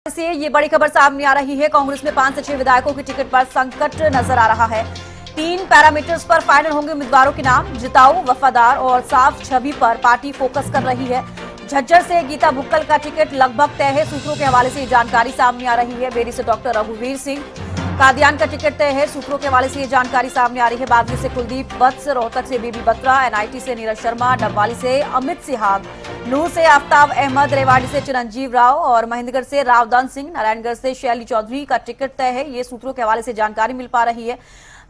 से ये बड़ी खबर सामने आ रही है। कांग्रेस में 5 से 6 विधायकों के टिकट पर संकट नजर आ रहा है। 3 पैरामीटर्स पर फाइनल होंगे उम्मीदवारों के नाम। जिताऊ, वफादार और साफ छवि पर पार्टी फोकस कर रही है। झज्जर से गीता भुक्कल का टिकट लगभग तय है। सूत्रों के हवाले से जानकारी सामने आ रही है। बेरी से डॉक्टर रघुवीर सिंह, कादियान का टिकट तय है। सूत्रों के हवाले से ये जानकारी सामने आ रही है। बादली से कुलदीप वत्स, रोहतक से बीबी बत्रा, एनआईटी से नीरज शर्मा, डबवाली से अमित सिहाग, नूर से आफ्ताब अहमद, रेवाड़ी से चिरंजीव राव और महेंद्रगढ़ से रावदान सिंह, नारायणगढ़ से शैली चौधरी का टिकट तय है। ये सूत्रों के हवाले से जानकारी मिल पा रही है।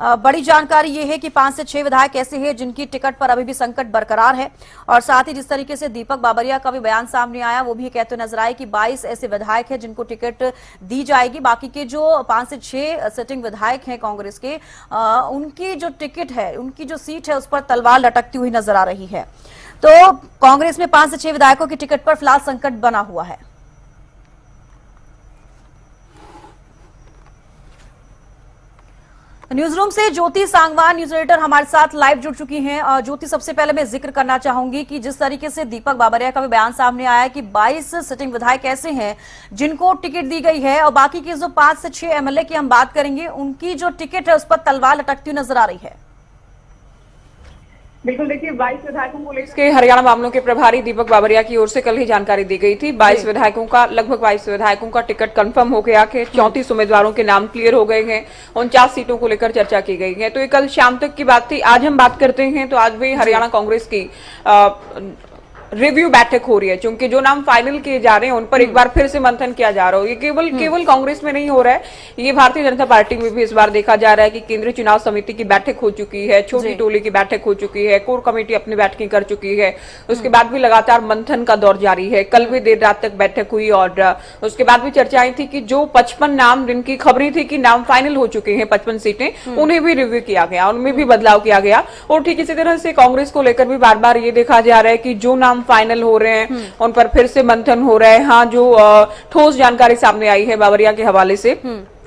बड़ी जानकारी ये है कि 5 से 6 विधायक ऐसे हैं जिनकी टिकट पर अभी भी संकट बरकरार है। और साथ ही जिस तरीके से दीपक बाबरिया का भी बयान सामने आया, वो भी कहते नजर आए कि 22 ऐसे विधायक हैं जिनको टिकट दी जाएगी। बाकी के जो 5 से 6 सिटिंग विधायक हैं कांग्रेस के, उनकी जो टिकट है, उनकी जो सीट है, उस पर तलवार लटकती हुई नजर आ रही है। तो कांग्रेस में 5 से 6 विधायकों की टिकट पर फिलहाल संकट बना हुआ है। न्यूज रूम से ज्योति सांगवान न्यूज एडिटर हमारे साथ लाइव जुड़ चुकी हैं। ज्योति, सबसे पहले मैं जिक्र करना चाहूंगी कि जिस तरीके से दीपक बाबरिया का भी बयान सामने आया है कि 22 सिटिंग विधायक ऐसे हैं जिनको टिकट दी गई है और बाकी के जो 5 से 6 एमएलए की हम बात करेंगे, उनकी जो टिकट है उस पर तलवार लटकती हुई नजर आ रही है। बिल्कुल, देखिए 22 विधायकों को लेकर के हरियाणा मामलों के प्रभारी दीपक बाबरिया की ओर से कल ही जानकारी दी गई थी। 22 विधायकों का लगभग 22 विधायकों का टिकट कंफर्म हो गया कि 34 उम्मीदवारों के नाम क्लियर हो गए हैं। 49 सीटों को लेकर चर्चा की गई है। तो ये कल शाम तक की बात थी। आज हम बात करते हैं तो आज भी हरियाणा कांग्रेस की रिव्यू बैठक हो रही है, क्योंकि जो नाम फाइनल किए जा रहे हैं उन पर एक बार फिर से मंथन किया जा रहा है। ये केवल कांग्रेस में नहीं हो रहा है, ये भारतीय जनता पार्टी में भी इस बार देखा जा रहा है कि केंद्रीय चुनाव समिति की बैठक हो चुकी है, छोटी टोली की बैठक हो चुकी है, कोर कमेटी अपनी बैठकें कर चुकी है। उसके बाद भी लगातार मंथन का दौर जारी है। कल भी देर रात तक बैठक हुई और उसके बाद भी चर्चाएं थी कि जो 55 नाम जिनकी खबरें थी कि नाम फाइनल हो चुके हैं, 55 सीटें, उन्हें भी रिव्यू किया गया, उनमें भी बदलाव किया गया। और ठीक इसी तरह से कांग्रेस को लेकर भी बार बार ये देखा जा रहा है कि जो नाम फाइनल हो रहे हैं उन पर फिर से मंथन हो रहा है। हाँ, जो ठोस जानकारी सामने आई है बाबरिया के हवाले से,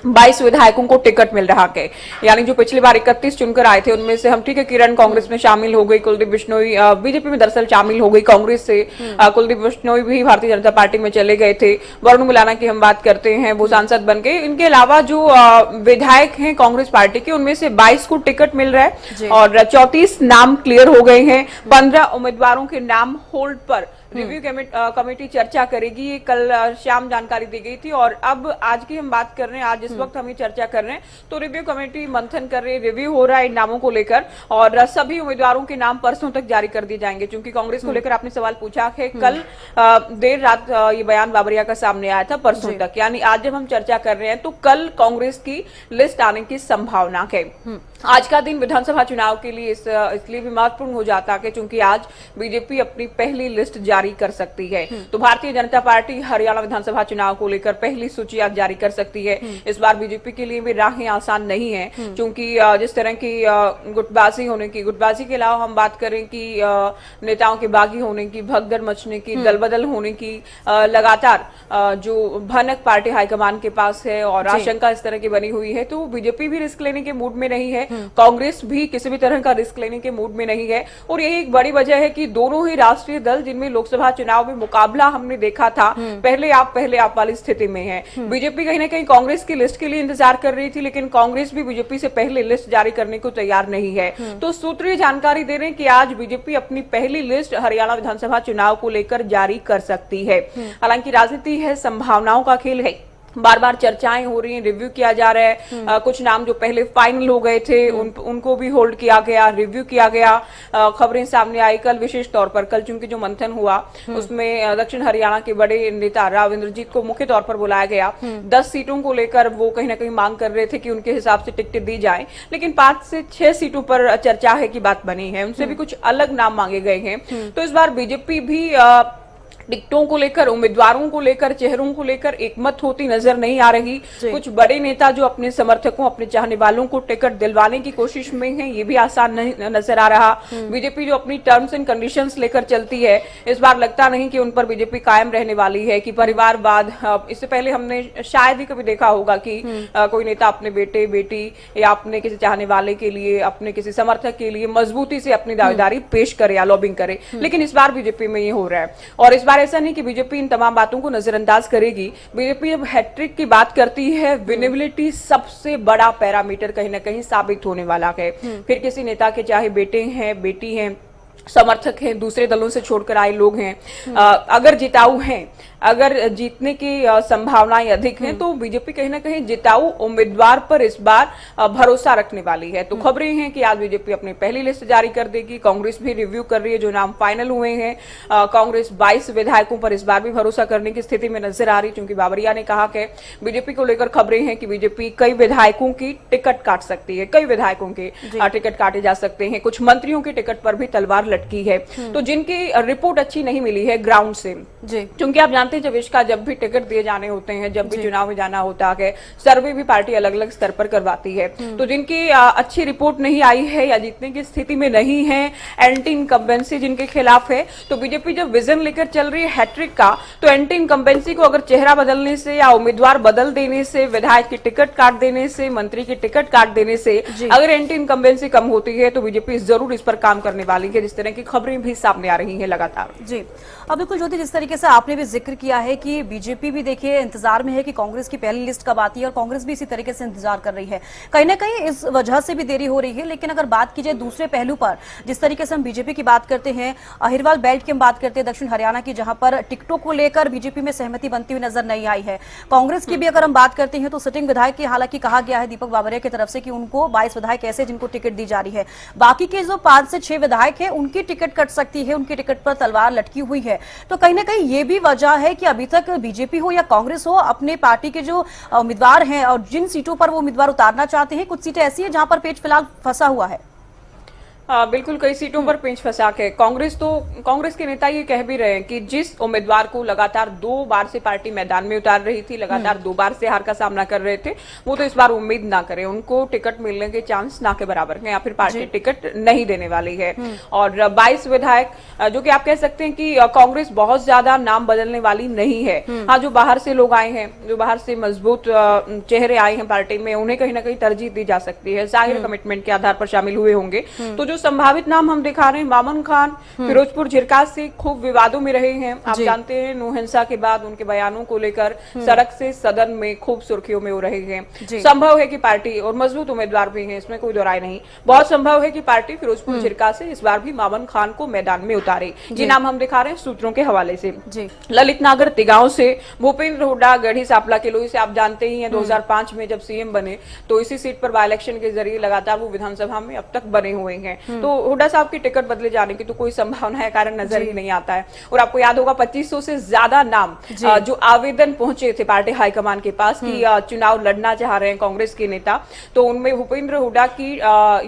22 विधायकों को टिकट मिल रहा है। यानी जो पिछली बार 31 चुनकर आए थे उनमें से हम ठीक है, किरण कांग्रेस में शामिल हो गई, कुलदीप बिश्नोई बीजेपी में दरअसल शामिल हो गई कांग्रेस से। कुलदीप बिश्नोई भी भारतीय जनता पार्टी में चले गए थे। वरुण मुलाना की हम बात करते हैं, वो सांसद बन गए। इनके अलावा जो विधायक हैं कांग्रेस पार्टी के, उनमें से 22 को टिकट मिल रहा है और 34 नाम क्लियर हो गए हैं। 15 उम्मीदवारों के नाम होल्ड पर रिव्यू कमेटी चर्चा करेगी। ये कल शाम जानकारी दी गई थी और अब आज की हम बात कर रहे हैं, आज जिस वक्त हम ये चर्चा कर रहे हैं तो रिव्यू कमेटी मंथन कर रही है, रिव्यू हो रहा है इन नामों को लेकर और सभी उम्मीदवारों के नाम परसों तक जारी कर दिए जाएंगे। क्योंकि कांग्रेस को लेकर आपने सवाल पूछा है, कल देर रात ये बयान बाबरिया का सामने आया था, परसों तक, यानी आज जब हम चर्चा कर रहे हैं तो कल कांग्रेस की लिस्ट आने की संभावना है। आज का दिन विधानसभा चुनाव के लिए इसलिए भी महत्वपूर्ण हो जाता है क्योंकि आज बीजेपी अपनी पहली लिस्ट जारी कर सकती है। तो भारतीय जनता पार्टी हरियाणा विधानसभा चुनाव को लेकर पहली सूची आज जारी कर सकती है। इस बार बीजेपी के लिए भी राहें आसान नहीं है, क्योंकि जिस तरह की गुटबाजी के अलावा हम बात करें कि नेताओं के बागी होने की, भगदड़ मचने की, दलबदल होने की लगातार जो भनक पार्टी हाईकमान के पास है और आशंका इस तरह की बनी हुई है, तो बीजेपी भी रिस्क लेने के मूड में नहीं है, कांग्रेस भी किसी भी तरह का रिस्क लेने के मूड में नहीं है। और यही एक बड़ी वजह है कि दोनों ही राष्ट्रीय दल जिनमें लोकसभा चुनाव में मुकाबला हमने देखा था, पहले आप वाली स्थिति में है। बीजेपी कहीं ना कहीं कांग्रेस की लिस्ट के लिए इंतजार कर रही थी, लेकिन कांग्रेस भी बीजेपी से पहले लिस्ट जारी करने को तैयार नहीं है। तो सूत्र जानकारी दे रहे हैं कि आज बीजेपी अपनी पहली लिस्ट हरियाणा विधानसभा चुनाव को लेकर जारी कर सकती है। हालांकि राजनीति है, संभावनाओं का खेल है, बार बार चर्चाएं हो रही हैं, रिव्यू किया जा रहा है। कुछ नाम जो पहले फाइनल हो गए थे उनको भी होल्ड किया गया, रिव्यू किया गया। खबरें सामने आई कल, विशेष तौर पर कल चूंकि जो मंथन हुआ उसमें दक्षिण हरियाणा के बड़े नेता राव इंद्रजीत को मुख्य तौर पर बुलाया गया। 10 सीटों को लेकर वो कहीं ना कहीं मांग कर रहे थे कि उनके हिसाब से टिकट दी जाए, लेकिन 5 से 6 सीटों पर चर्चा है की बात बनी है, उनसे भी कुछ अलग नाम मांगे गए हैं। तो इस बार बीजेपी भी टिकटों को लेकर, उम्मीदवारों को लेकर, चेहरों को लेकर एकमत होती नजर नहीं आ रही। कुछ बड़े नेता जो अपने समर्थकों, अपने चाहने वालों को टिकट दिलवाने की कोशिश में हैं, ये भी आसान नहीं नजर आ रहा। बीजेपी जो अपनी टर्म्स एंड कंडीशंस लेकर चलती है, इस बार लगता नहीं कि उन पर बीजेपी कायम रहने वाली है कि परिवारवाद। इससे पहले हमने शायद ही कभी देखा होगा कि कोई नेता अपने बेटे, बेटी या अपने किसी चाहने वाले के लिए, अपने किसी समर्थक के लिए मजबूती से अपनी दावेदारी पेश करे या लॉबिंग करे, लेकिन इस बार बीजेपी में ये हो रहा है। और इस बार बार ऐसा नहीं कि बीजेपी इन तमाम बातों को नजरअंदाज करेगी। बीजेपी अब हैट्रिक की बात करती है, विनेबिलिटी सबसे बड़ा पैरामीटर कहीं ना कहीं साबित होने वाला है। फिर किसी नेता के चाहे बेटे हैं, बेटी हैं, समर्थक हैं, दूसरे दलों से छोड़कर आए लोग हैं, अगर जिताऊ हैं, अगर जीतने की संभावनाएं अधिक हैं, तो बीजेपी कहीं ना कहीं जिताऊ उम्मीदवार पर इस बार भरोसा रखने वाली है। तो खबरें हैं कि आज बीजेपी अपनी पहली लिस्ट जारी कर देगी। कांग्रेस भी रिव्यू कर रही है जो नाम फाइनल हुए हैं। कांग्रेस 22 विधायकों पर इस बार भी भरोसा करने की स्थिति में नजर आ रही, क्योंकि बाबरिया ने कहा कि बीजेपी को लेकर खबरें हैं कि बीजेपी कई विधायकों की टिकट काट सकती है, कई विधायकों के टिकट काटे जा सकते हैं, कुछ मंत्रियों की टिकट पर भी तलवार लटकी है। तो जिनकी रिपोर्ट अच्छी नहीं मिली है ग्राउंड से, क्योंकि आप जानते हैं जवेश का जब भी टिकट दिए जाने होते हैं, जब भी चुनाव में जाना होता है, सर्वे भी पार्टी अलग अलग स्तर पर करवाती है। तो जिनकी अच्छी रिपोर्ट नहीं आई है या जीतने की स्थिति में नहीं है, एंटी इनकम्बेंसी जिनके खिलाफ है, तो बीजेपी जब विजन लेकर चल रही है हैट्रिक का, तो एंटी इनकम्बेंसी को अगर चेहरा बदलने से या उम्मीदवार बदल देने से, विधायक की टिकट काट देने से, मंत्री की टिकट काट देने से अगर एंटी इनकम्बेंसी कम होती है, तो बीजेपी जरूर इस पर काम करने वाली है, जिस तरह की खबरें भी सामने आ रही है लगातार। जी, अब बिल्कुल ज्योति, जिस तरीके से आपने भी जिक्र किया है कि बीजेपी भी देखिए इंतजार में है कि कांग्रेस की पहली लिस्ट कब आती है, और कांग्रेस भी इसी तरीके से इंतजार कर रही है। कहीं ना कहीं इस वजह से भी देरी हो रही है। लेकिन अगर बात की जाए दूसरे पहलू पर, जिस तरीके से हम बीजेपी की बात करते हैं, अहिरवाल बेल्ट की हम बात करते हैं, दक्षिण हरियाणा की, जहां पर टिकटों को लेकर बीजेपी में सहमति बनती हुई नजर नहीं आई है। कांग्रेस की भी अगर हम बात करते हैं तो सिटिंग विधायक की, हालांकि कहा गया है दीपक बाबरिया की तरफ से कि उनको 22 विधायक ऐसे जिनको टिकट दी जा रही है, बाकी के जो 5 से 6 विधायक है उनकी टिकट कट सकती है, उनकी टिकट पर तलवार लटकी हुई है। तो कहीं ना कहीं ये भी वजह है कि अभी तक बीजेपी हो या कांग्रेस हो, अपने पार्टी के जो उम्मीदवार हैं और जिन सीटों पर वो उम्मीदवार उतारना चाहते हैं, कुछ सीटें ऐसी हैं जहां पर पेच फिलहाल फंसा हुआ है। बिल्कुल, कई सीटों पर पेंच फंसा के कांग्रेस के नेता ये कह भी रहे हैं कि जिस उम्मीदवार को लगातार 2 बार से पार्टी मैदान में उतार रही थी, लगातार 2 बार से हार का सामना कर रहे थे, वो तो इस बार उम्मीद ना करें, उनको टिकट मिलने के चांस ना के बराबर है, या फिर पार्टी टिकट नहीं देने वाली है। और 22 विधायक, जो कि आप कह सकते हैं कि कांग्रेस बहुत ज्यादा नाम बदलने वाली नहीं है। हाँ, जो बाहर से लोग आए हैं, जो बाहर से मजबूत चेहरे आए हैं पार्टी में, उन्हें कहीं ना कहीं तरजीह दी जा सकती है, जाहिर कमिटमेंट के आधार पर शामिल हुए होंगे। तो जो संभावित नाम हम दिखा रहे हैं, मामन खान फिरोजपुर झिरका से खूब विवादों में रहे हैं। आप जानते हैं नौ हिंसा के बाद उनके बयानों को लेकर सड़क से सदन में खूब सुर्खियों में हो रहे हैं। संभव है कि पार्टी, और मजबूत उम्मीदवार भी हैं, इसमें कोई दोराय नहीं, बहुत संभव है कि पार्टी फिरोजपुर झिरका से इस बार भी मामन खान को मैदान में उतारे। ये नाम हम दिखा रहे हैं सूत्रों के हवाले से। ललित नागर तिगांव से, भूपेंद्र हुड्डा गढ़ी सांपला किलोई से, आप जानते ही हैं 2005 में जब सीएम बने तो इसी सीट पर बाय इलेक्शन के जरिए लगातार वो विधानसभा में अब तक बने हुए हैं। तो हुड्डा साहब की टिकट बदले जाने की तो कोई संभावना है कारण नजर ही नहीं आता है। और आपको याद होगा 2500 से ज्यादा नाम जो आवेदन पहुंचे थे पार्टी हाईकमान के पास कि चुनाव लड़ना चाह रहे हैं कांग्रेस के नेता, तो उनमें भूपेंद्र हुड्डा की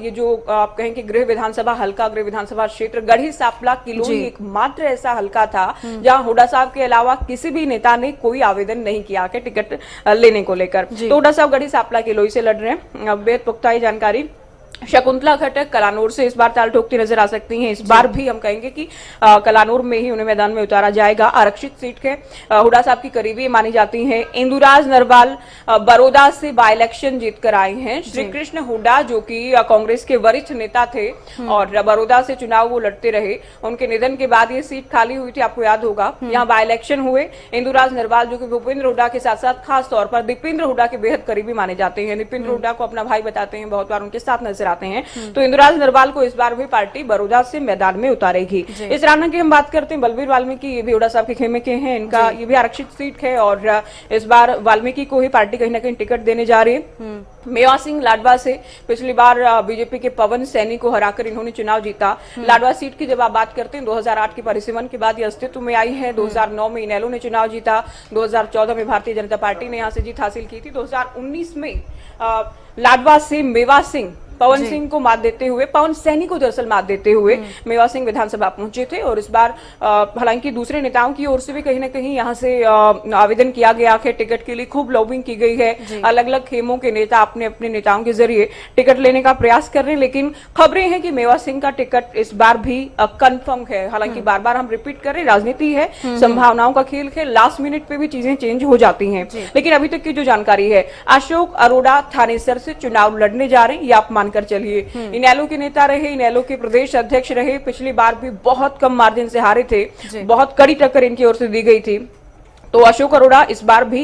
ये जो आप कहें कि गृह विधानसभा हल्का, गृह विधानसभा क्षेत्र गढ़ी सांपला किलोई एकमात्र ऐसा हल्का था जहां हुड्डा साहब के अलावा किसी भी नेता ने कोई आवेदन नहीं किया कि टिकट लेने को लेकर। तो हुड्डा साहब गढ़ी सांपला किलोई से लड़ रहे हैं। बेहद पुख्ता जानकारी शकुंतला खट्टक कलानौर से इस बार ताल ठोकती नजर आ सकती हैं। इस बार भी हम कहेंगे कि कलानौर में ही उन्हें मैदान में उतारा जाएगा। आरक्षित सीट के हुड्डा साहब की करीबी मानी जाती हैं। इंदुराज नरवाल बड़ौदा से बाय इलेक्शन जीतकर आए हैं। श्री कृष्ण हुड्डा जो कि कांग्रेस के वरिष्ठ नेता थे और बड़ौदा से चुनाव वो लड़ते रहे, उनके निधन के बाद ये सीट खाली हुई थी, आपको याद होगा। यहाँ बाय इलेक्शन हुए। इंदुराज नरवाल जो कि भूपेंद्र हुड्डा के साथ साथ खास तौर पर दीपेंद्र हुड्डा के बेहद करीबी माने जाते हैं। दीपेंद्र हुड्डा को अपना भाई बताते हैं, बहुत बार उनके साथ नजर आते हैं। तो इंदुराज नरवाल को इस बार भी पार्टी बड़ौदा से मैदान में उतारेगी। इस राना की हम बात करते हैं, बलबीर वाल्मीकि, ये भी हुड्डा साहब के खेमे के हैं, इनका ये भी आरक्षित सीट है और इस बार वाल्मीकि को ही पार्टी कहीं ना कहीं टिकट देने जा रही है। मेवा सिंह लाडवा से पिछली बार बीजेपी के पवन सैनी को हराकर इन्होंने चुनाव जीता। लाडवा सीट की जब आप बात करते हैं 2008 के परिसीमन के बाद ये अस्तित्व में आई है। 2009 में इनेलो ने चुनाव जीता, 2014 में भारतीय जनता पार्टी ने यहां से जीत हासिल की थी। 2019 में लाडवा से मेवा सिंह पवन सिंह को मात देते हुए, पवन सैनी को दरअसल मात देते हुए मेवा सिंह विधानसभा पहुंचे थे। और इस बार हालांकि दूसरे नेताओं की ओर से भी कहीं ना कहीं यहां से आवेदन किया गया है टिकट के लिए, खूब लॉबिंग की गई है। अलग अलग खेमों के नेता अपने अपने नेताओं के जरिए टिकट लेने का प्रयास कर रहे हैं, लेकिन खबरें हैं कि मेवा सिंह का टिकट इस बार भी कंफर्म है। हालांकि बार बार हम रिपीट कर रहे हैं, राजनीति है, संभावनाओं का खेल है, लास्ट मिनट पे भी चीजें चेंज हो जाती हैं। लेकिन अभी तक की जो जानकारी है, अशोक अरोड़ा थानेसर से चुनाव लड़ने जा रहे हैं, ये आप मानकर चलिए। इनेलो के नेता रहे, इनेलो के प्रदेश अध्यक्ष रहे, पिछली बार भी बहुत कम मार्जिन से हारे थे, बहुत कड़ी टक्कर इनकी ओर से दी गई थी। तो अशोक अरोड़ा इस बार भी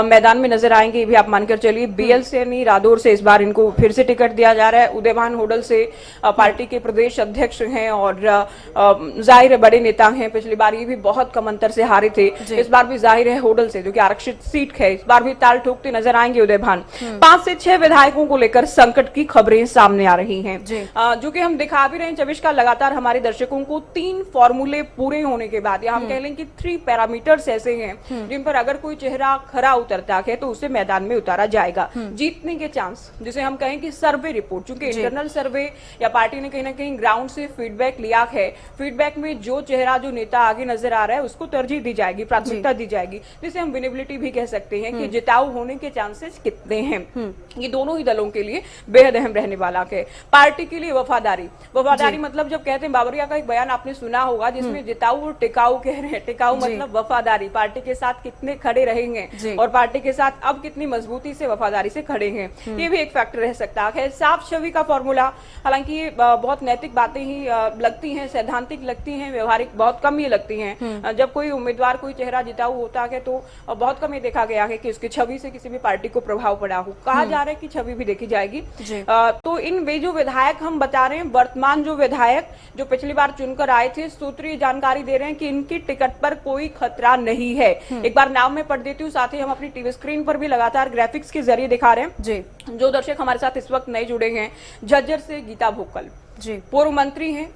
मैदान में नजर आएंगे, ये भी आप मानकर चलिए। बीएल सैनी रादौर से इस बार इनको फिर से टिकट दिया जा रहा है। उदयभान होडल से पार्टी के प्रदेश अध्यक्ष हैं और जाहिर है बड़े नेता हैं, पिछली बार ये भी बहुत कम अंतर से हारे थे, इस बार भी जाहिर है होडल से जो कि आरक्षित सीट है, इस बार भी ताल ठोकते नजर आएंगे उदयभान। 5 से 6 विधायकों को लेकर संकट की खबरें सामने आ रही हैं, जो कि हम दिखा भी रहे हैं चविष्का लगातार हमारे दर्शकों को 3 फॉर्मूले पूरे होने के बाद, या हम कह लें कि 3 पैरामीटर्स ऐसे हैं जिन पर अगर कोई चेहरा खरा उतरता है तो उसे मैदान में उतारा जाएगा। जीतने के चांस, जिसे हम कहें कि सर्वे रिपोर्ट, चूंकि इंटरनल सर्वे या पार्टी ने कहीं ना कहीं ग्राउंड से फीडबैक लिया है, फीडबैक में जो चेहरा जो नेता आगे नजर आ रहा है उसको तरजीह दी जाएगी, प्राथमिकता दी जाएगी, जिसे हम विनेबिलिटी भी कह सकते हैं कि जिताऊ होने के चांसेस कितने हैं। ये दोनों ही दलों के लिए बेहद अहम रहने वाला है। पार्टी के लिए वफादारी, वफादारी मतलब जब कहते हैं, बाबरिया का एक बयान आपने सुना होगा जिसमें जिताऊ और टिकाऊ कह रहे हैं। टिकाऊ मतलब वफादारी, पार्टी के साथ कितने खड़े रहेंगे और पार्टी के साथ अब कितनी मजबूती से वफादारी से खड़े हैं, ये भी एक फैक्टर रह सकता है। साफ छवि का फॉर्मूला, हालांकि ये बहुत नैतिक बातें ही लगती हैं, सैद्धांतिक लगती हैं, व्यवहारिक बहुत कम ही लगती हैं। जब कोई उम्मीदवार, कोई चेहरा जिताऊ होता है तो बहुत कम ये देखा गया है कि उसकी छवि से किसी भी पार्टी को प्रभाव पड़ा हो। कहा जा रहा है कि छवि भी देखी जाएगी। तो इन वे जो विधायक हम बता रहे हैं, वर्तमान जो विधायक जो पिछली बार चुनकर आए थे, सूत्रीय जानकारी दे रहे हैं कि इनकी टिकट पर कोई खतरा नहीं है। एक बार नाम में पढ़ देती हूँ, साथ ही हम अपनी टीवी स्क्रीन पर भी लगातार ग्राफिक्स के जरिए दिखा रहे हैं जी। जो दर्शक हमारे साथ इस वक्त नए जुड़े हैं, झज्जर से गीता भोकल जी, पूर्व मंत्री हैं,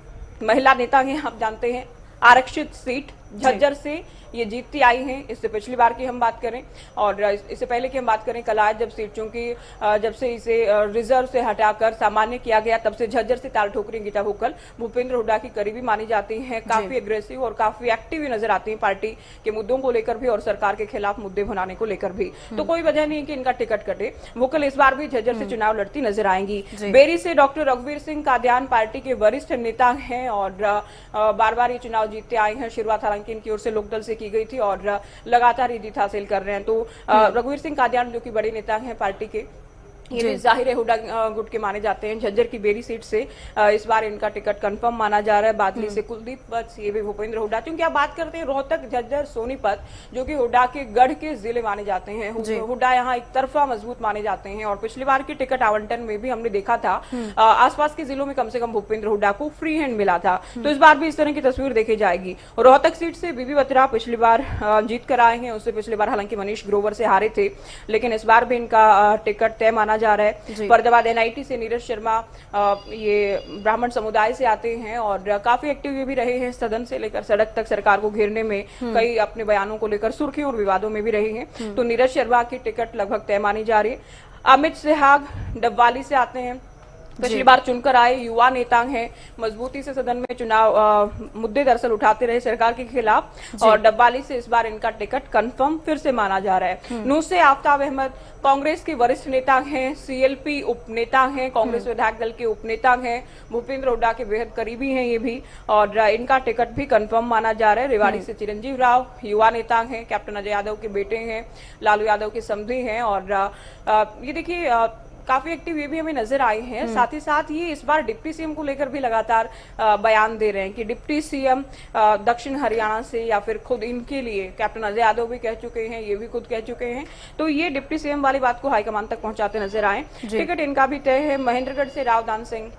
महिला नेता हैं, आप जानते हैं, आरक्षित सीट झज्जर से ये जीतती आई हैं। इससे पिछली बार की हम बात करें और इससे पहले की हम बात करें कलाज जब सीट, चूंकि जब से इसे रिजर्व से हटाकर सामान्य किया गया तब से झज्जर से ताल ठोक रही गीता भोकल भूपेंद्र हुड्डा की करीबी मानी जाती हैं, काफी एग्रेसिव और काफी एक्टिव नजर आती हैं पार्टी के मुद्दों को लेकर भी और सरकार के खिलाफ मुद्दे बनाने को लेकर भी। तो कोई वजह नहीं है कि इनका टिकट कटे। भोकल इस बार भी झज्जर से चुनाव लड़ती नजर आएंगी। बेरी से डॉक्टर रघुवीर सिंह कादियान पार्टी के वरिष्ठ नेता हैं और बार बार ये चुनाव जीतते आए हैं। शुरुआत हालांकि इनकी ओर से लोकदल से की गई थी और लगातार ये जीत हासिल कर रहे हैं। तो रघुवीर सिंह कादियान जो कि बड़े नेता हैं पार्टी के, ये भी जाहिर है हुड्डा गुट के माने जाते हैं। झज्जर की बेरी सीट से इस बार इनका टिकट कंफर्म माना जा रहा है। बादली से कुलदीप वत्स, ये भी भूपेंद्र हुड्डा। क्योंकि आप बात करते हैं रोहतक, झज्जर, सोनीपत जो कि हुड्डा के गढ़ के जिले माने जाते हैं, हुड्डा यहाँ एक तरफा मजबूत माने जाते हैं और पिछली बार की टिकट आवंटन में भी हमने देखा था आसपास के जिलों में कम से कम भूपेंद्र हुड्डा को फ्री हैंड मिला था। तो इस बार भी इस तरह की तस्वीर देखी जाएगी। रोहतक सीट से बीबी बत्रा पिछली बार जीत कर आए हैं, उससे पिछली बार हालांकि मनीष ग्रोवर से हारे थे, लेकिन इस बार भी इनका टिकट तय माना जा रहा है। फरीदाबाद एनआईटी से नीरज शर्मा ये ब्राह्मण समुदाय से आते हैं और काफी एक्टिव ये भी रहे हैं, सदन से लेकर सड़क तक सरकार को घेरने में कई अपने बयानों को लेकर सुर्खियों और विवादों में भी रहे हैं। तो नीरज शर्मा की टिकट लगभग तय मानी जा रही है। अमित सिहाग डबवाली से आते हैं, पिछली बार चुनकर आए युवा नेता हैं, मजबूती से सदन में चुनाव मुद्दे दरअसल उठाते रहे सरकार के खिलाफ और डबवाली से इस बार इनका टिकट कंफर्म फिर से माना जा रहा है। नूह से आफ्ताब अहमद कांग्रेस के वरिष्ठ नेता हैं, सीएलपी उपनेता हैं, कांग्रेस विधायक दल के उपनेता हैं, भूपेंद्र हुड्डा के बेहद करीबी हैं ये भी और इनका टिकट भी कंफर्म माना जा रहा है। रेवाड़ी से चिरंजीव राव युवा नेता हैं, कैप्टन अजय यादव के बेटे हैं, लालू यादव के समधी हैं और ये देखिए काफी एक्टिव ये भी हमें नजर आए हैं। साथ ही साथ ये इस बार डिप्टी सीएम को लेकर भी लगातार बयान दे रहे हैं कि डिप्टी सीएम दक्षिण हरियाणा से या फिर खुद इनके लिए कैप्टन अजय यादव भी कह चुके हैं, ये भी खुद कह चुके हैं। तो ये डिप्टी सीएम वाली बात को हाईकमान तक पहुंचाते नजर आए। टिकट इनका भी तय है। महेंद्रगढ़ से रावदान सिंह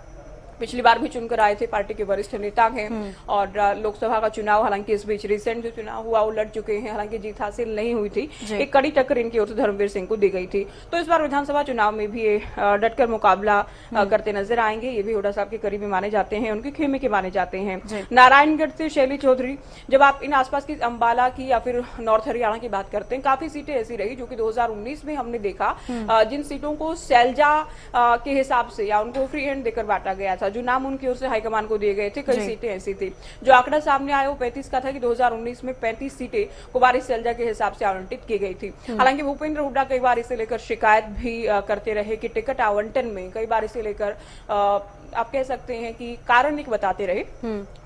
पिछली बार भी चुनकर आए थे, पार्टी के वरिष्ठ नेता हैं और लोकसभा का चुनाव हालांकि इस बीच रिसेंट जो चुनाव हुआ वो लड़ चुके हैं, हालांकि जीत हासिल नहीं हुई थी। एक कड़ी टक्कर इनकी ओर से धर्मवीर सिंह को दी गई थी। तो इस बार विधानसभा चुनाव में भी ये डटकर मुकाबला करते नजर आएंगे। ये भी हुड्डा साहब के करीबी माने जाते हैं, उनके खेमे के माने जाते हैं। नारायणगढ़ से शैली चौधरी, जब आप इन आसपास की अंबाला की या फिर नॉर्थ हरियाणा की बात करते हैं, काफी सीटें ऐसी रही जो कि 2019 में हमने देखा जिन सीटों को सैलजा के हिसाब से या उनको फ्री हैंड देकर बांटा गया था, जो नाम उनकी ओर से हाईकमान को दिए गए थे, कई सीटें ऐसी थी। जो आंकड़ा सामने आया वो 35 का था कि 2019 में 35 सीटें कुमारी सैलजा के हिसाब से आवंटित की गई थी। हालांकि भूपेंद्र हुड्डा कई बार इसे लेकर शिकायत भी करते रहे कि टिकट आवंटन में कई बार इसे लेकर आप कह सकते हैं कि कारण एक बताते रहे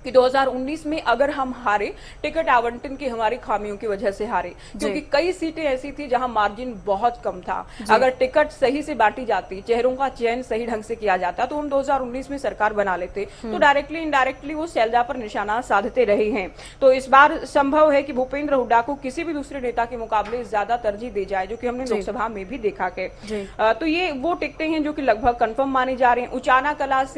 कि 2019 में अगर हम हारे, टिकट आवंटन की हमारी खामियों की वजह से हारे, क्योंकि कई सीटें ऐसी थी जहां मार्जिन बहुत कम था। अगर टिकट सही से बांटी जाती, चेहरों का चयन सही ढंग से किया जाता, तो हम 2019 में सरकार बना लेते। तो डायरेक्टली इनडायरेक्टली वो सैलजा पर निशाना साधते रहे हैं। तो इस बार संभव है कि भूपेंद्र हुड्डा को किसी भी दूसरे नेता के मुकाबले ज्यादा तरजीह दी जाए, जो कि हमने लोकसभा में भी देखा है। तो ये वो टिकटें हैं जो कि लगभग कंफर्म मानी जा रही हैं। उचाना कला से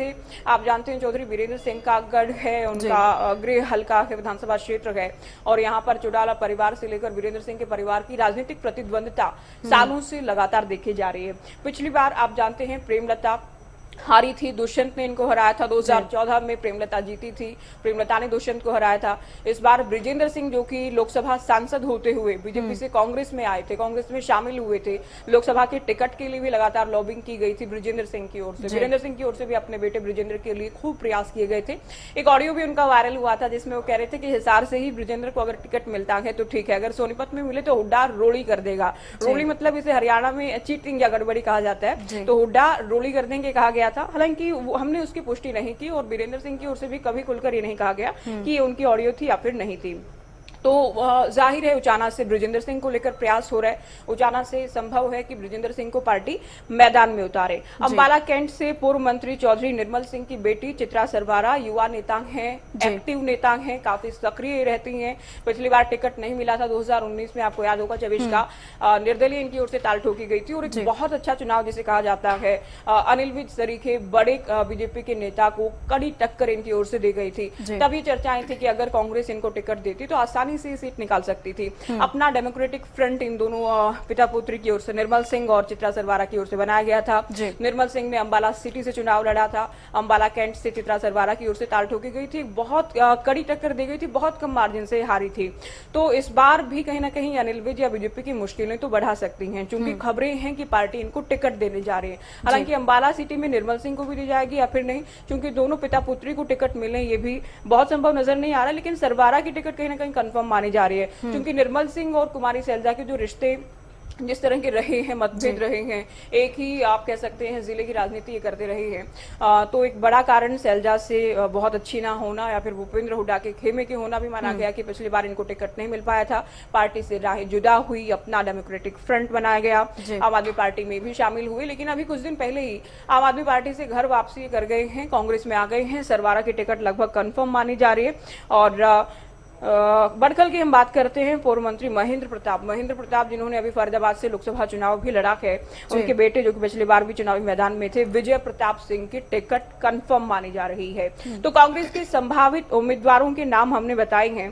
आप जानते हैं चौधरी वीरेंद्र सिंह का गढ़ है, उनका गृह हल्का है, विधानसभा क्षेत्र है, और यहाँ पर चौटाला परिवार से लेकर वीरेंद्र सिंह के परिवार की राजनीतिक प्रतिद्वंदिता सालों से लगातार देखी जा रही है। पिछली बार आप जानते हैं प्रेमलता हारी थी, दुष्यंत ने इनको हराया था। 2014 में प्रेमलता जीती थी, प्रेमलता ने दुष्यंत को हराया था। इस बार ब्रिजेंद्र सिंह जो कि लोकसभा सांसद होते हुए बीजेपी से कांग्रेस में आए थे, कांग्रेस में शामिल हुए थे, लोकसभा के टिकट के लिए भी लगातार लॉबिंग की गई थी ब्रिजेंद्र सिंह की ओर से। वीरेंद्र सिंह की ओर से भी अपने बेटे ब्रिजेंद्र के लिए खूब प्रयास किए गए थे। एक ऑडियो भी उनका वायरल हुआ था जिसमें वो कह रहे थे कि हिसार से ही ब्रिजेंद्र को अगर टिकट मिलता है तो ठीक है, अगर सोनीपत में मिले तो हुड्डा रोड़ी कर देगा। रोड़ी मतलब इसे हरियाणा में चीटिंग या गड़बड़ी कहा जाता है, तो हुड्डा रोड़ी कर देंगे कहा गया था। हालांकि हमने उसकी पुष्टि नहीं की और वीरेंद्र सिंह की ओर से भी कभी खुलकर ये नहीं कहा गया कि ये उनकी ऑडियो थी या फिर नहीं थी। तो जाहिर है उचाना से ब्रिजेंद्र सिंह को लेकर प्रयास हो रहा है। उचाना से संभव है कि ब्रिजेंद्र सिंह को पार्टी मैदान में उतारे। अंबाला कैंट से पूर्व मंत्री चौधरी निर्मल सिंह की बेटी चित्रा सरवारा युवा नेता हैं, एक्टिव नेता हैं, काफी सक्रिय रहती हैं। पिछली बार टिकट नहीं मिला था 2019 में, आपको याद होगा चविश का निर्दलीय इनकी ओर से ताल ठोकी गई थी और एक बहुत अच्छा चुनाव जिसे कहा जाता है अनिल विज सरीखे बड़े बीजेपी के नेता को कड़ी टक्कर इनकी ओर से दी गई थी। तभी चर्चाएं थी कि अगर कांग्रेस इनको टिकट देती तो आसानी से सीट निकाल सकती थी। अपना डेमोक्रेटिक फ्रंट इन दोनों पिता पुत्री की ओर से निर्मल सिंह और चित्रा सरवारा की ओर से बनाया गया था। निर्मल सिंह ने अंबाला सिटी से चुनाव लड़ा था, अंबाला कैंट से चित्रा सरवारा की ओर से ताल ठोकी गई थी, बहुत कड़ी टक्कर दी गई थी, बहुत कम मार्जिन से हारी थी। तो इस बार भी कहीं ना कहीं अनिल विज या बीजेपी की मुश्किलें तो बढ़ा सकती हैं, क्योंकि खबरें हैं कि पार्टी इनको टिकट देने जा रही है। हालांकि अंबाला सिटी में निर्मल सिंह को भी दी जाएगी या फिर नहीं, क्योंकि दोनों पिता पुत्री को टिकट मिले ये भी बहुत संभव नजर नहीं आ रहा। लेकिन सरवारा की टिकट कहीं ना कहीं कंफर्म मानी जा रही है, क्योंकि निर्मल सिंह और कुमारी सैलजा के जो रिश्ते जिस तरह के रहे हैं, मतभेद रहे हैं, एक ही आप कह सकते हैं जिले की राजनीति ये करते रहे हैं, तो एक बड़ा कारण सैलजा से बहुत अच्छी ना होना या फिर भूपेंद्र हुड्डा के खेमे के होना भी माना गया कि पिछली बार इनको टिकट नहीं मिल पाया था, पार्टी से राहें जुदा हुई, अपना डेमोक्रेटिक फ्रंट बनाया गया, आम आदमी पार्टी में भी शामिल हुए। लेकिन अभी कुछ दिन पहले ही आम आदमी पार्टी से घर वापसी कर गए हैं, कांग्रेस में आ गए हैं। सरवारा की टिकट लगभग कंफर्म मानी जा रही है। और बढ़कर की हम बात करते हैं पूर्व मंत्री महेंद्र प्रताप जिन्होंने अभी फरीदाबाद से लोकसभा चुनाव भी लड़ा है, उनके बेटे जो कि पिछली बार भी चुनावी मैदान में थे, विजय प्रताप सिंह की टिकट कंफर्म मानी जा रही है। तो कांग्रेस के संभावित उम्मीदवारों के नाम हमने बताए हैं।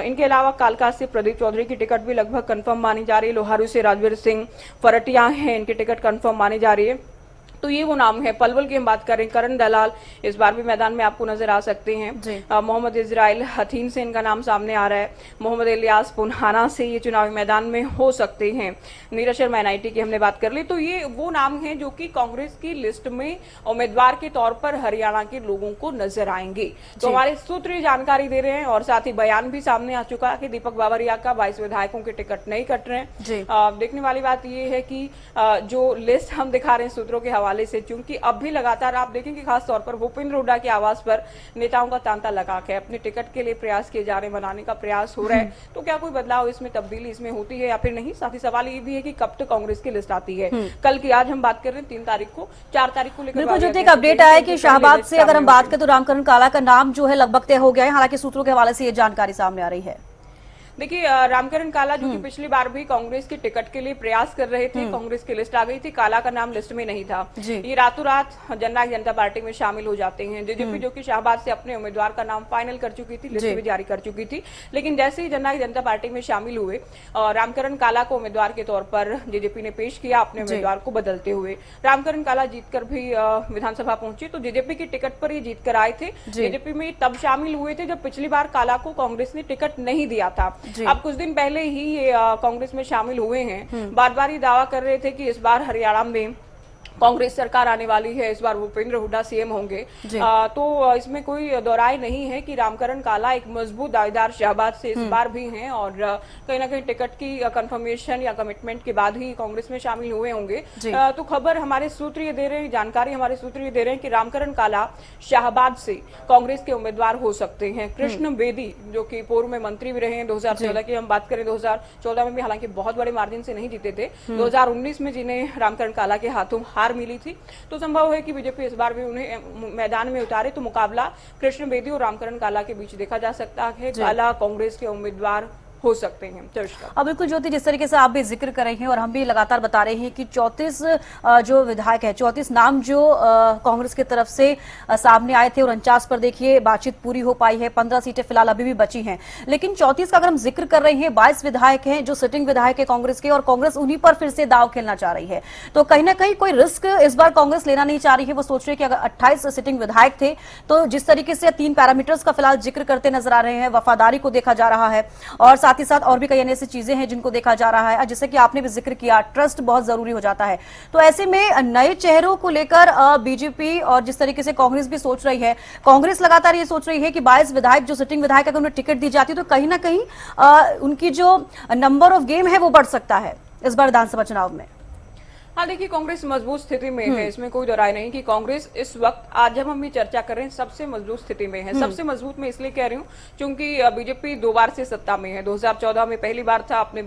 इनके अलावा कालका से प्रदीप चौधरी की टिकट भी लगभग कंफर्म मानी जा रही है। लोहारू से राजवीर सिंह फरटिया हैं, इनकी टिकट कंफर्म मानी जा रही है। तो ये वो नाम है। पलवल की हम बात करें, करण दलाल इस बार भी मैदान में आपको नजर आ सकते हैं। मोहम्मद इजराइल हथीन से इनका नाम सामने आ रहा है। मोहम्मद इलियास पुनहाना से ये चुनावी मैदान में हो सकते हैं। नीरज शर्मा एनआईटी की हमने बात कर ली। तो ये वो नाम है जो कि कांग्रेस की लिस्ट में उम्मीदवार के तौर पर हरियाणा के लोगों को नजर आएंगे। तो हमारे सूत्र ये जानकारी दे रहे हैं और साथ ही बयान भी सामने आ चुका है कि दीपक बाबरिया का 22 विधायकों के टिकट नहीं कट रहे हैं। देखने वाली बात यह है कि जो लिस्ट हम दिखा रहे हैं सूत्रों के हवाले से, क्योंकि अब भी लगातार आप देखेंगे खास तौर पर भूपेंद्र हुड्डा के आवास पर नेताओं का तांता लगा के अपने टिकट के लिए प्रयास किए जा रहे, बनाने का प्रयास हो रहा है। तो क्या कोई बदलाव इसमें, तब्दीली इसमें होती है या फिर नहीं? साथ ही सवाल ये भी है कि कब तक कांग्रेस की लिस्ट आती है। कल की, आज हम बात कर रहे हैं 3 तारीख को, 4 तारीख को लेकर बिल्कुल जो एक अपडेट आया है कि शाहबाद से अगर हम बात करें तो रामकरण काला का नाम जो है लगभग तय हो गया है। हालांकि सूत्रों के हवाले से ये जानकारी सामने आ रही है। देखिए रामकरण काला जो कि पिछली बार भी कांग्रेस के टिकट के लिए प्रयास कर रहे थे, कांग्रेस की लिस्ट आ गई थी, काला का नाम लिस्ट में नहीं था। ये रातों रात जननायक जनता पार्टी में शामिल हो जाते हैं। जेजेपी जो कि शाहबाद से अपने उम्मीदवार का नाम फाइनल कर चुकी थी, लिस्ट भी जारी कर चुकी थी, लेकिन जैसे ही जननायक जनता पार्टी में शामिल हुए, रामकरण काला को उम्मीदवार के तौर पर जेजेपी ने पेश किया, अपने उम्मीदवार को बदलते हुए। रामकरण काला जीतकर भी विधानसभा पहुंचे, तो जेजेपी के टिकट पर ये जीतकर आए थे। जेजेपी में तब शामिल हुए थे जब पिछली बार काला को कांग्रेस ने टिकट नहीं दिया था। अब कुछ दिन पहले ही ये कांग्रेस में शामिल हुए हैं। बार बार ये दावा कर रहे थे कि इस बार हरियाणा में कांग्रेस सरकार आने वाली है, इस बार भूपेंद्र हुड्डा सीएम होंगे, तो इसमें कोई दोराय नहीं है कि रामकरण काला एक मजबूत दावेदार शाहबाद से इस बार भी हैं और कहीं ना कहीं टिकट की कंफर्मेशन या कमिटमेंट के बाद ही कांग्रेस में शामिल हुए होंगे। तो खबर हमारे सूत्र ये दे रहे हैं, जानकारी हमारे सूत्र ये दे रहे हैं कि रामकरण काला शाहबाद से कांग्रेस के उम्मीदवार हो सकते हैं। कृष्ण बेदी जो कि पूर्व में मंत्री भी रहे हैं, 2014 की हम बात करें, 2014 में भी हालांकि बहुत बड़े मार्जिन से नहीं जीते थे, 2019 में जिन्हें रामकरण काला के हाथों मिली थी, तो संभव है कि बीजेपी इस बार भी उन्हें मैदान में उतारे। तो मुकाबला कृष्ण बेदी और रामकरण काला के बीच देखा जा सकता है। काला कांग्रेस के उम्मीदवार हो सकते हैं। अब बिल्कुल ज्योति, जिस तरीके से आप भी जिक्र कर रहे हैं और हम भी लगातार बता रहे हैं कि 34 जो विधायक है, 34 नाम जो कांग्रेस की तरफ से सामने आए थे और 49 पर देखिए बातचीत पूरी हो पाई है, 15 सीटें फिलहाल अभी भी बची हैं। लेकिन 34 का अगर हम जिक्र कर रहे हैं, 22 विधायक हैं जो सिटिंग विधायक है कांग्रेस के, और कांग्रेस उन्हीं पर फिर से दाव खेलना चाह रही है। तो कहीं ना कहीं कोई रिस्क इस बार कांग्रेस लेना नहीं चाह रही है। वो सोच रही है कि अगर 28 सिटिंग विधायक थे तो जिस तरीके से 3 पैरामीटर्स का फिलहाल जिक्र करते नजर आ रहे हैं, वफादारी को देखा जा रहा है और साथ ही साथ और भी कई अन्य ऐसी चीजें हैं जिनको देखा जा रहा है, जैसे कि आपने भी जिक्र किया, ट्रस्ट बहुत जरूरी हो जाता है। तो ऐसे में नए चेहरों को लेकर बीजेपी और जिस तरीके से कांग्रेस भी सोच रही है, कांग्रेस लगातार ये सोच रही है कि 22 विधायक जो सिटिंग विधायक अगर उन्हें टिकट दी जाती तो कहीं ना कहीं उनकी जो नंबर ऑफ गेम है वो बढ़ सकता है इस बार विधानसभा चुनाव में। हाँ देखिए, कांग्रेस मजबूत स्थिति में है, इसमें कोई दोराय नहीं कि कांग्रेस इस वक्त, आज जब हम ये चर्चा कर रहे हैं, सबसे मजबूत स्थिति में है। सबसे मजबूत मैं इसलिए कह रही हूँ क्योंकि बीजेपी 2 बार से सत्ता में है। 2014 में पहली बार था, अपने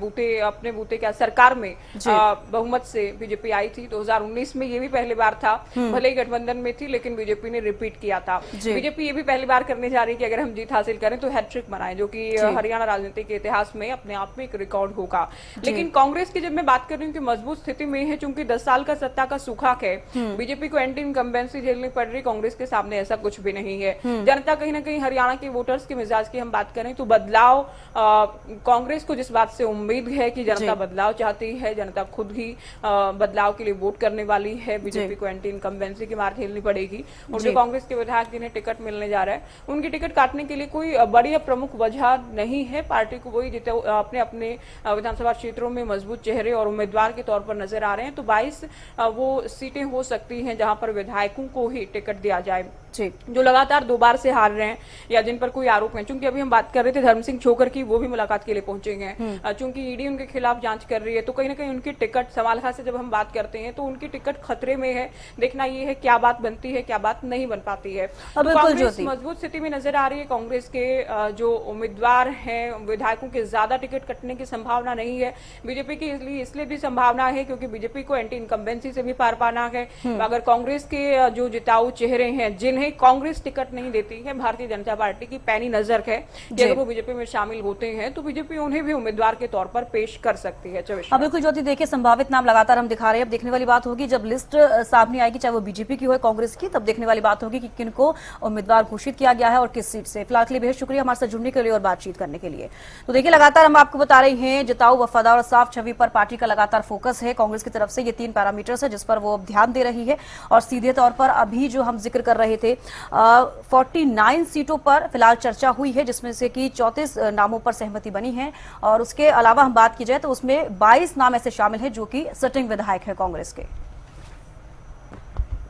बूते क्या सरकार में बहुमत से बीजेपी आई थी। 2019 में ये भी पहली बार था, भले ही गठबंधन में थी लेकिन बीजेपी ने रिपीट किया था। बीजेपी ये भी पहली बार करने जा रही है कि अगर हम जीत हासिल करें तो हैट्रिक बनाए, जो कि हरियाणा राजनीति के इतिहास में अपने आप में एक रिकॉर्ड होगा। लेकिन कांग्रेस की जब मैं बात कर रही हूँ कि मजबूत स्थिति में है, क्योंकि 10 साल का सत्ता का सूखा है, बीजेपी को एंटी इनकम्बेंसी झेलनी पड़ रही, कांग्रेस के सामने ऐसा कुछ भी नहीं है। जनता कहीं ना कहीं हरियाणा के वोटर्स के मिजाज की हम बात करें तो बदलाव, कांग्रेस को जिस बात से उम्मीद है कि जनता बदलाव चाहती है, जनता खुद ही बदलाव के लिए वोट करने वाली है, बीजेपी को एंटी इनकम्बेंसी की मार झेलनी पड़ेगी। और जो कांग्रेस के विधायक जिन्हें टिकट मिलने जा रहा है, उनकी टिकट काटने के लिए कोई बड़ी प्रमुख वजह नहीं है। पार्टी को वही अपने अपने विधानसभा क्षेत्रों में मजबूत चेहरे और उम्मीदवार के तौर पर नजर आ रहे हैं। तो 22 वो सीटें हो सकती हैं जहां पर विधायकों को ही टिकट दिया जाए जो लगातार 2 बार से हार रहे हैं या जिन पर कोई आरोप है। चूंकि अभी हम बात कर रहे थे धर्म सिंह छोकर की, वो भी मुलाकात के लिए पहुंचे हैं। चूंकि ईडी उनके खिलाफ जांच कर रही है, तो कहीं ना कहीं उनकी टिकट, समालखा से जब हम बात करते हैं तो उनकी टिकट खतरे में है। देखना ये है क्या बात बनती है, क्या बात नहीं बन पाती है। तो कांग्रेस मजबूत स्थिति में नजर आ रही है। कांग्रेस के जो उम्मीदवार हैं, विधायकों के ज्यादा टिकट कटने की संभावना नहीं है। बीजेपी की इसलिए भी संभावना है क्योंकि बीजेपी को एंटी इनकम्बेंसी से भी पार पाना है। अगर कांग्रेस के जो जिताऊ चेहरे हैं जिन्हें कांग्रेस टिकट नहीं देती है, भारतीय जनता पार्टी की पैनी नजर है कि अगर वो बीजेपी में शामिल होते हैं तो बीजेपी उन्हें भी उम्मीदवार के तौर पर पेश कर सकती है। अब बिल्कुल ज्योति, देखिए संभावित नाम लगातार हम दिखा रहे हैं। अब देखने वाली बात होगी जब लिस्ट सामने आएगी, चाहे वो बीजेपी की हो कांग्रेस की, तब देखने वाली बात होगी कि किनको उम्मीदवार घोषित किया गया है और किस सीट से। फिलहाल के लिए बेहद शुक्रिया हमारे साथ जुड़ने के लिए और बातचीत करने के लिए। तो देखिए लगातार हम आपको बता रहे हैं, जिताऊ, वफादार और साफ छवि पर पार्टी का लगातार फोकस है कांग्रेस की तरफ से। ये 3 पैरामीटर्स है जिस पर वो ध्यान दे रही है और सीधे तौर पर अभी जो हम जिक्र कर रहे थे 49 सीटों पर फिलहाल चर्चा हुई है, जिसमें से कि 34 नामों पर सहमति बनी है और उसके अलावा हम बात की जाए तो उसमें 22 नाम ऐसे शामिल हैं जो कि सिटिंग विधायक है कांग्रेस के।